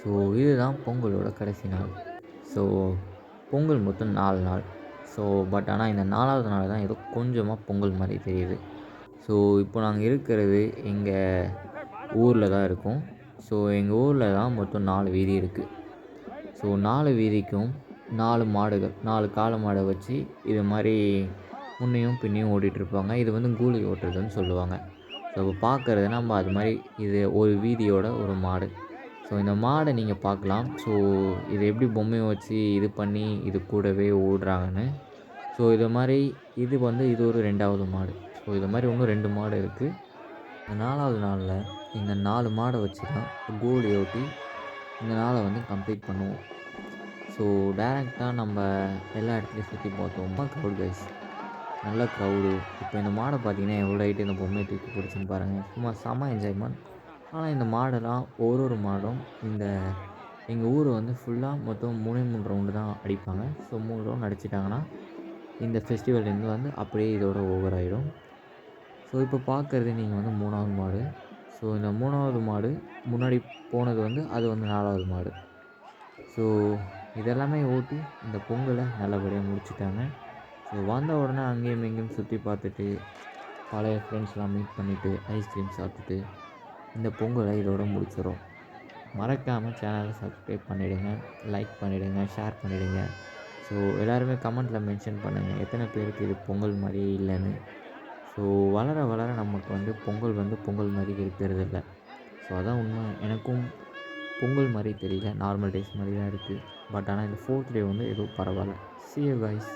So இதுதான் பொங்கலோட கடைசி நாள். ஸோ பொங்கல் மொத்தம் 4 நாள். ஸோ பட் ஆனால் இந்த 4வது நாள் தான் ஏதோ கொஞ்சமாக பொங்கல் மாதிரி தெரியுது. ஸோ இப்போ நாங்கள் இருக்கிறது எங்கள் ஊரில் தான் இருக்கோம். ஸோ எங்கள் ஊரில் தான் மொத்தம் 4 வீதி இருக்குது. ஸோ 4 வீதிக்கும் 4 மாடுகள், 4 காளை மாடை வச்சு இது மாதிரி முன்னையும் பின்னையும் ஓட்டிகிட்ருப்பாங்க. இது வந்து கூலி ஓட்டுறதுன்னு சொல்லுவாங்க. ஸோ இப்போ பார்க்குறது நம்ம அது மாதிரி இது ஒரு வீதியோட ஒரு மாடு. ஸோ இந்த மாடை நீங்கள் பார்க்கலாம். ஸோ இது எப்படி பொம்மையை வச்சு இது பண்ணி இது கூடவே ஓடுறாங்கன்னு. ஸோ இது மாதிரி இது வந்து இது ஒரு 2வது மாடு. ஸோ இது மாதிரி இன்னும் 2 மாடு இருக்குது. இந்த 4வது நாளில் இந்த 4 மாடை வச்சு தான் கோலி ஓட்டி இந்த நாளை வந்து கம்ப்ளீட் பண்ணுவோம். ஸோ டேரெக்டாக நம்ம எல்லா இடத்துலையும் சுற்றி பார்த்தோம். க்ரௌட் கைஸ், நல்ல க்ரௌடு. இப்போ இந்த மாடை பார்த்தீங்கன்னா எவ்வளோ ஹைட்டு இந்த பொம்மையை தூக்கி பிடிச்சின்னு பாருங்கள். சும்மா செம்ம என்ஜாய்மெண்ட். ஆனால் இந்த மாடெல்லாம் ஒரு மாடும் இந்த எங்கள் ஊர் வந்து ஃபுல்லாக மொத்தம் 3 ரவுண்டு தான் அடிப்பாங்க. ஸோ 3 ரவுண்ட் அடிச்சிட்டாங்கன்னா இந்த ஃபெஸ்டிவல்லேருந்து வந்து அப்படியே இதோட ஓவர் ஆகிடும். ஸோ இப்போ பார்க்குறது நீங்கள் வந்து 3வது மாடு. ஸோ இந்த 3வது மாடு முன்னாடி போனது வந்து அது வந்து 4வது மாடு. ஸோ இதெல்லாமே ஓட்டி இந்த பொங்கலை நல்லபடியாக முடிச்சுட்டாங்க. ஸோ வந்த உடனே அங்கேயும் இங்கேயும் சுற்றி பார்த்துட்டு பழைய ஃப்ரெண்ட்ஸ்லாம் மீட் பண்ணிவிட்டு ஐஸ்கிரீம் சாப்பிட்டுட்டு இந்த பொங்கலை இதோட முடிச்சிடும். மறக்காமல் சேனலை சப்ஸ்கிரைப் பண்ணிவிடுங்க, லைக் பண்ணிவிடுங்க, ஷேர் பண்ணிவிடுங்க. ஸோ எல்லாருமே கமெண்ட்டில் மென்ஷன் பண்ணுங்கள் எத்தனை பேருக்கு இது பொங்கல் மாதிரியே இல்லைன்னு. ஸோ வளர வளர நமக்கு வந்து பொங்கல் வந்து பொங்கல் மாதிரி இருக்கிறதில்ல. ஸோ அதான் உண்மை. எனக்கும் பொங்கல் மாதிரி தெரியல, நார்மல் டேஸ் மாதிரி தான் இருக்குது. பட் ஆனால் இந்த 4th டே வந்து ஏதோ பரவாயில்ல. See you guys.